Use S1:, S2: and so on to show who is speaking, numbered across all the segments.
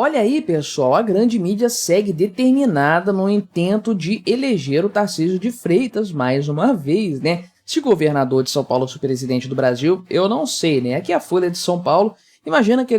S1: olha aí, pessoal, a grande mídia segue determinada no intento de eleger o Tarcísio de Freitas mais uma vez, né? Se governador de São Paulo ou presidente do Brasil, eu não sei, né? Aqui a Folha de São Paulo, imagino que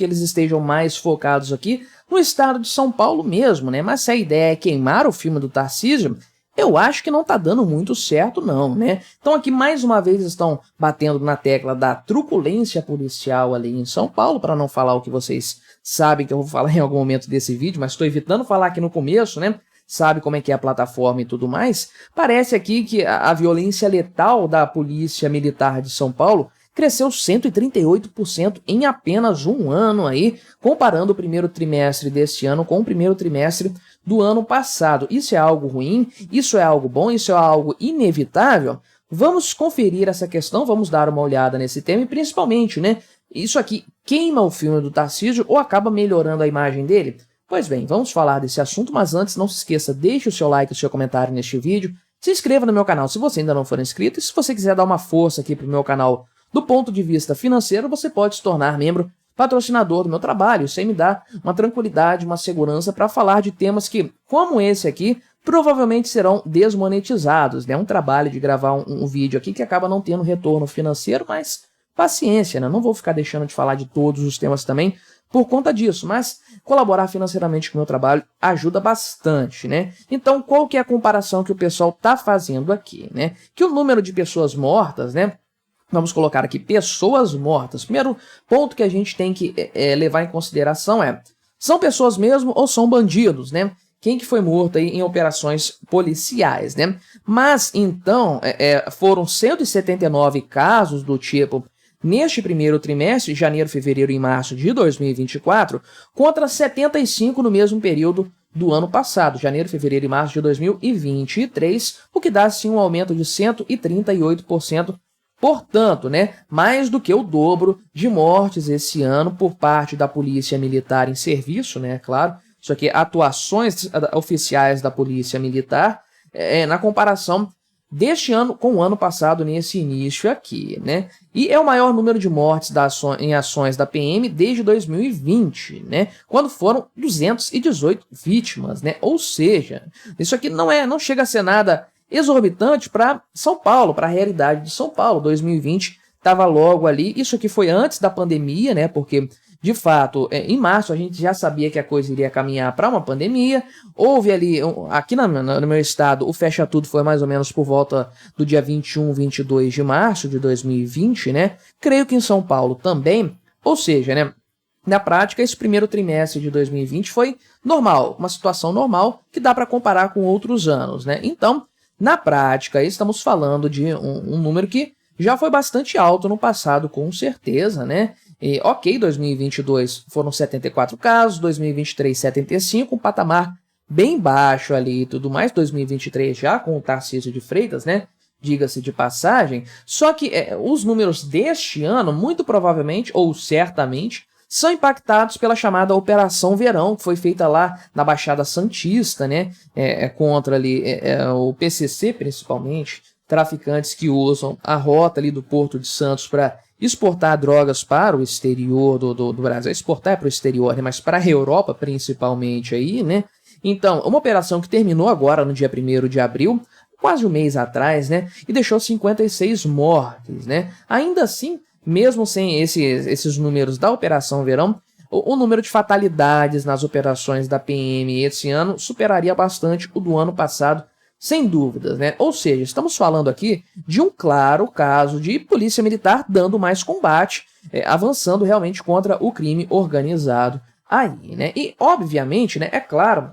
S1: eles estejam mais focados aqui no estado de São Paulo mesmo, né? Mas se a ideia é queimar o filme do Tarcísio, eu acho que não tá dando muito certo não, né? Então aqui mais uma vez estão batendo na tecla da truculência policial ali em São Paulo, para não falar o que vocês sabem que eu vou falar em algum momento desse vídeo, mas estou evitando falar aqui no começo, né? Sabe como é que é a plataforma e tudo mais. Parece aqui que a violência letal da Polícia Militar de São Paulo cresceu 138% em apenas um ano aí, comparando o primeiro trimestre deste ano com o primeiro trimestre do ano passado. Isso é algo ruim? Isso é algo bom? Isso é algo inevitável? Vamos conferir essa questão, vamos dar uma olhada nesse tema e principalmente, né, isso aqui queima o filme do Tarcísio ou acaba melhorando a imagem dele? Pois bem, vamos falar desse assunto, mas antes não se esqueça, deixe o seu like e o seu comentário neste vídeo, se inscreva no meu canal se você ainda não for inscrito e se você quiser dar uma força aqui pro meu canal do ponto de vista financeiro, você pode se tornar membro patrocinador do meu trabalho. Isso aí me dá uma tranquilidade, uma segurança para falar de temas que, como esse aqui, provavelmente serão desmonetizados, né? Um trabalho de gravar um vídeo aqui que acaba não tendo retorno financeiro, mas paciência, né? Não vou ficar deixando de falar de todos os temas também por conta disso, mas colaborar financeiramente com o meu trabalho ajuda bastante, né? Então, qual que é a comparação que o pessoal tá fazendo aqui, né? Que o número de pessoas mortas, né? Vamos colocar aqui pessoas mortas. Primeiro ponto que a gente tem que levar em consideração são pessoas mesmo ou são bandidos, né? Quem que foi morto aí em operações policiais, né? Mas, então, foram 179 casos do tipo neste primeiro trimestre, janeiro, fevereiro e março de 2024, contra 75 no mesmo período do ano passado, janeiro, fevereiro e março de 2023, o que dá, sim, um aumento de 138%. Portanto, né, mais do que o dobro de mortes esse ano por parte da Polícia Militar em serviço, né, claro, isso aqui atuações oficiais da Polícia Militar, na comparação deste ano com o ano passado nesse início aqui, né, e é o maior número de mortes em ações da PM desde 2020, né, quando foram 218 vítimas, né, ou seja, isso aqui não chega a ser nada exorbitante para São Paulo, para a realidade de São Paulo. 2020 estava logo ali, isso aqui foi antes da pandemia, né? Porque, de fato, em março a gente já sabia que a coisa iria caminhar para uma pandemia. Houve ali, aqui no meu estado, o fecha tudo foi mais ou menos por volta do dia 21, 22 de março de 2020, né? Creio que em São Paulo também, ou seja, né? Na prática, esse primeiro trimestre de 2020 foi normal, uma situação normal que dá para comparar com outros anos, né? Então, na prática, estamos falando de um número que já foi bastante alto no passado, com certeza, né? E, ok, 2022 foram 74 casos, 2023 75, um patamar bem baixo ali e tudo mais, 2023 já com o Tarcísio de Freitas, né? Diga-se de passagem, só que os números deste ano, muito provavelmente, ou certamente, são impactados pela chamada Operação Verão, que foi feita lá na Baixada Santista, né, contra ali o PCC, principalmente, traficantes que usam a rota ali do Porto de Santos para exportar drogas para o exterior do Brasil. Exportar para o exterior, né, mas para a Europa, principalmente, aí, né. Então, uma operação que terminou agora no dia 1º de abril, quase um mês atrás, né, e deixou 56 mortes, né. Ainda assim, mesmo sem esses números da Operação Verão, o número de fatalidades nas operações da PM esse ano superaria bastante o do ano passado, sem dúvidas, né? Ou seja, estamos falando aqui de um claro caso de polícia militar dando mais combate, avançando realmente contra o crime organizado aí, né? E, obviamente, né, é claro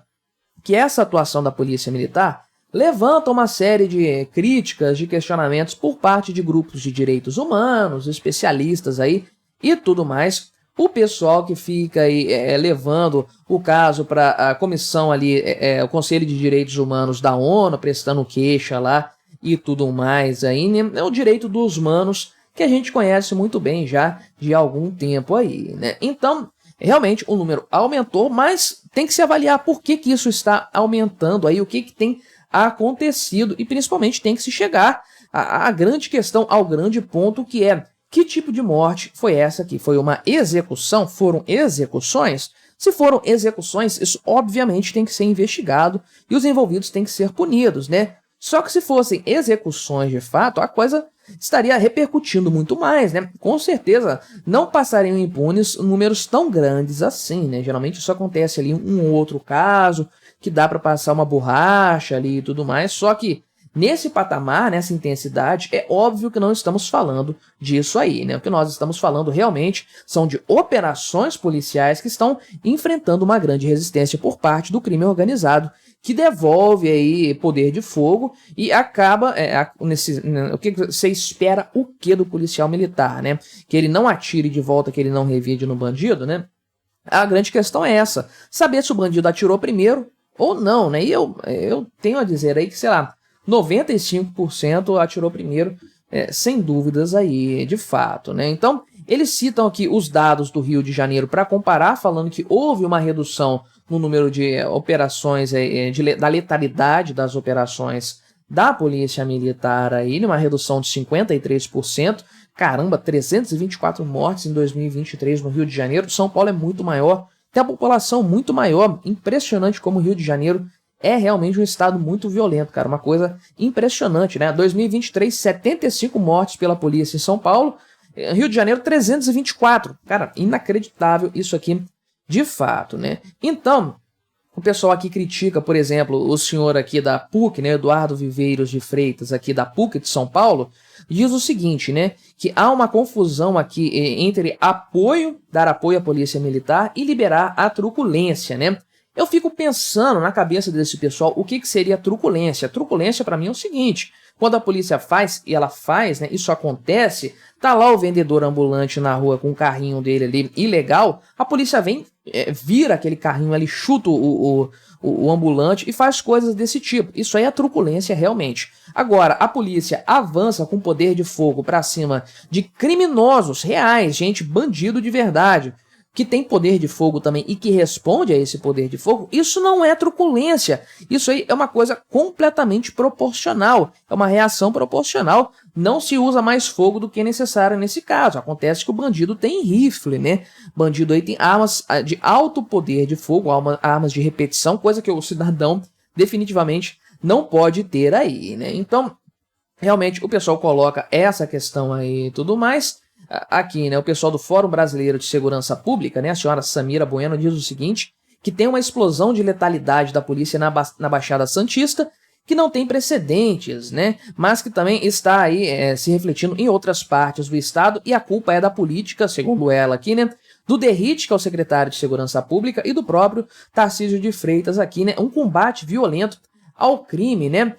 S1: que essa atuação da polícia militar levanta uma série de críticas, de questionamentos por parte de grupos de direitos humanos, especialistas aí e tudo mais. O pessoal que fica aí levando o caso para a comissão ali, o Conselho de Direitos Humanos da ONU, prestando queixa lá e tudo mais aí, né? É o direito dos humanos que a gente conhece muito bem já de algum tempo aí, né? Então, realmente o número aumentou, mas tem que se avaliar por que isso está aumentando aí, o que tem acontecido e principalmente tem que se chegar à grande questão, ao grande ponto que é: que tipo de morte foi essa aqui? Foi uma execução? Foram execuções? Se foram execuções, isso obviamente tem que ser investigado e os envolvidos têm que ser punidos, né? Só que se fossem execuções de fato, a coisa estaria repercutindo muito mais, né? Com certeza não passariam impunes números tão grandes assim, né? Geralmente isso acontece ali um ou outro caso, que dá para passar uma borracha ali e tudo mais, só que nesse patamar, nessa intensidade, é óbvio que não estamos falando disso aí, né? O que nós estamos falando realmente são de operações policiais que estão enfrentando uma grande resistência por parte do crime organizado, que devolve aí poder de fogo e acaba o que você espera o que do policial militar, né? Que ele não atire de volta, que ele não revide no bandido, né? A grande questão é essa, saber se o bandido atirou primeiro ou não, né? E eu tenho a dizer aí que, sei lá, 95% atirou primeiro, sem dúvidas aí, de fato, né? Então, eles citam aqui os dados do Rio de Janeiro para comparar, falando que houve uma redução no número de operações, da letalidade das operações da Polícia Militar aí, uma redução de 53%. Caramba, 324 mortes em 2023 no Rio de Janeiro. São Paulo é muito maior, tem a população muito maior. Impressionante como o Rio de Janeiro é realmente um estado muito violento, cara. Uma coisa impressionante, né? 2023, 75 mortes pela polícia em São Paulo. Rio de Janeiro, 324. Cara, inacreditável isso aqui de fato, né? Então, o pessoal aqui critica, por exemplo, o senhor aqui da PUC, né, Eduardo Viveiros de Freitas, aqui da PUC de São Paulo, diz o seguinte, né, que há uma confusão aqui entre dar apoio à polícia militar e liberar a truculência, né? Eu fico pensando na cabeça desse pessoal o que seria truculência. Truculência para mim é o seguinte, quando a polícia faz, e ela faz, né, isso acontece, tá lá o vendedor ambulante na rua com o carrinho dele ali ilegal, a polícia vem, vira aquele carrinho ali, chuta o ambulante e faz coisas desse tipo. Isso aí é truculência realmente. Agora, a polícia avança com poder de fogo para cima de criminosos reais, gente, bandido de verdade, que tem poder de fogo também e que responde a esse poder de fogo, isso não é truculência. Isso aí é uma coisa completamente proporcional. É uma reação proporcional. Não se usa mais fogo do que é necessário nesse caso. Acontece que o bandido tem rifle, né? Bandido aí tem armas de alto poder de fogo, armas de repetição, coisa que o cidadão definitivamente não pode ter aí, né? Então, realmente, o pessoal coloca essa questão aí e tudo mais. Aqui, né, o pessoal do Fórum Brasileiro de Segurança Pública, né, a senhora Samira Bueno, diz o seguinte, que tem uma explosão de letalidade da polícia na Baixada Santista, que não tem precedentes, né, mas que também está aí se refletindo em outras partes do estado, e a culpa é da política, segundo ela aqui, né, do Derrite, que é o secretário de Segurança Pública, e do próprio Tarcísio de Freitas aqui, né, um combate violento ao crime, né.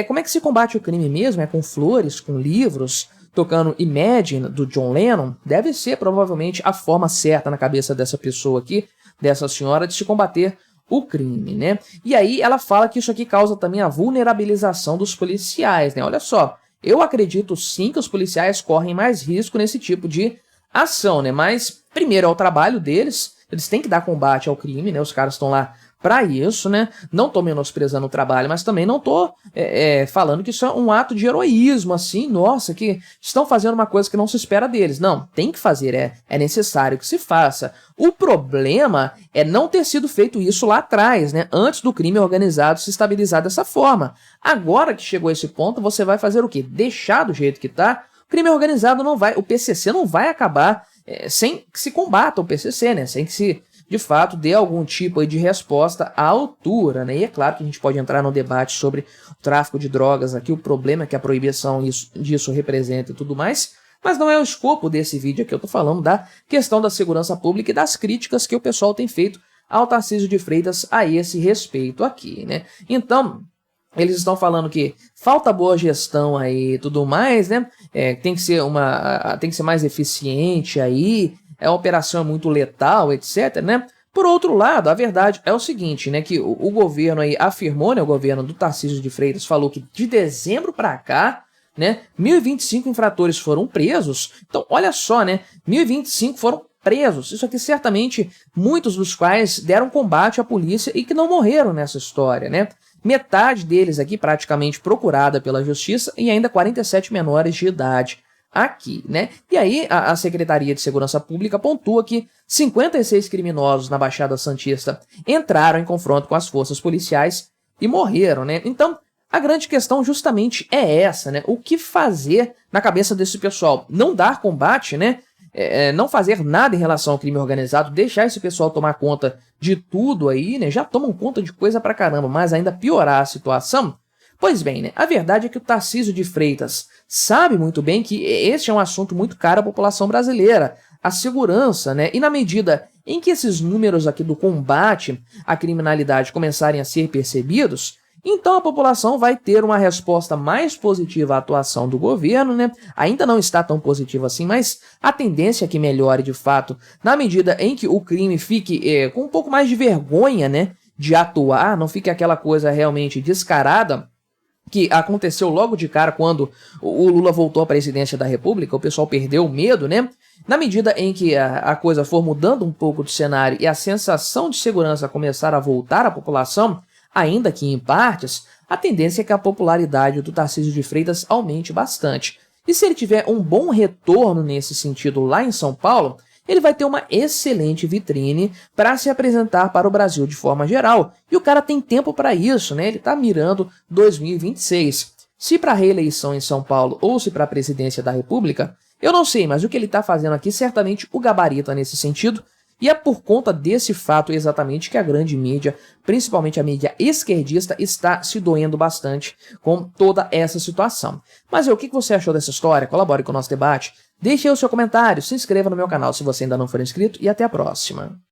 S1: Como é que se combate o crime mesmo? É com flores, com livros, tocando Imagine, do John Lennon? Deve ser provavelmente a forma certa na cabeça dessa pessoa aqui, dessa senhora, de se combater o crime, né? E aí ela fala que isso aqui causa também a vulnerabilização dos policiais, né? Olha só, eu acredito sim que os policiais correm mais risco nesse tipo de ação, né? Mas, primeiro, é o trabalho deles, eles têm que dar combate ao crime, né? Os caras estão lá para isso, né? Não tô menosprezando o trabalho, mas também não tô falando que isso é um ato de heroísmo, assim, nossa, que estão fazendo uma coisa que não se espera deles. Não, tem que fazer, é necessário que se faça. O problema é não ter sido feito isso lá atrás, né? Antes do crime organizado se estabilizar dessa forma. Agora que chegou a esse ponto, você vai fazer o quê? Deixar do jeito que tá? O crime organizado não vai, o PCC não vai acabar sem que se combata o PCC, né? Sem que se de fato dê algum tipo aí de resposta à altura, né? E é claro que a gente pode entrar no debate sobre o tráfico de drogas aqui, o problema que a proibição disso representa e tudo mais, mas não é o escopo desse vídeo aqui. Eu tô falando da questão da segurança pública e das críticas que o pessoal tem feito ao Tarcísio de Freitas a esse respeito aqui, né? Então, eles estão falando que falta boa gestão aí e tudo mais, né? Tem que ser mais eficiente aí, a operação é muito letal, etc, né? Por outro lado, a verdade é o seguinte, né, que o governo aí afirmou, né, o governo do Tarcísio de Freitas falou que de dezembro para cá, né, 1.025 infratores foram presos. Então, olha só, né, 1.025 foram presos. Isso aqui certamente muitos dos quais deram combate à polícia e que não morreram nessa história, né? Metade deles aqui praticamente procurada pela justiça e ainda 47 menores de idade. aqui, né? E aí a Secretaria de Segurança Pública pontua que 56 criminosos na Baixada Santista entraram em confronto com as forças policiais e morreram, né? Então, a grande questão justamente é essa, né? O que fazer na cabeça desse pessoal? Não dar combate, né? Não fazer nada em relação ao crime organizado, deixar esse pessoal tomar conta de tudo aí, né? Já tomam conta de coisa pra caramba, mas ainda piorar a situação? Pois bem, né? A verdade é que o Tarcísio de Freitas sabe muito bem que este é um assunto muito caro à população brasileira, a segurança, né? E na medida em que esses números aqui do combate à criminalidade começarem a ser percebidos, então a população vai ter uma resposta mais positiva à atuação do governo, né? Ainda não está tão positiva assim, mas a tendência é que melhore de fato, na medida em que o crime fique com um pouco mais de vergonha, né? De atuar, não fique aquela coisa realmente descarada, que aconteceu logo de cara quando o Lula voltou à presidência da República, o pessoal perdeu o medo, né? Na medida em que a coisa for mudando um pouco de cenário e a sensação de segurança começar a voltar à população, ainda que em partes, a tendência é que a popularidade do Tarcísio de Freitas aumente bastante. E se ele tiver um bom retorno nesse sentido lá em São Paulo, ele vai ter uma excelente vitrine para se apresentar para o Brasil de forma geral. E o cara tem tempo para isso, né? Ele está mirando 2026. Se para a reeleição em São Paulo ou se para a presidência da República, eu não sei, mas o que ele está fazendo aqui certamente o gabarita nesse sentido. E é por conta desse fato exatamente que a grande mídia, principalmente a mídia esquerdista, está se doendo bastante com toda essa situação. Mas o que você achou dessa história? Colabore com o nosso debate. Deixe aí o seu comentário, se inscreva no meu canal se você ainda não for inscrito e até a próxima.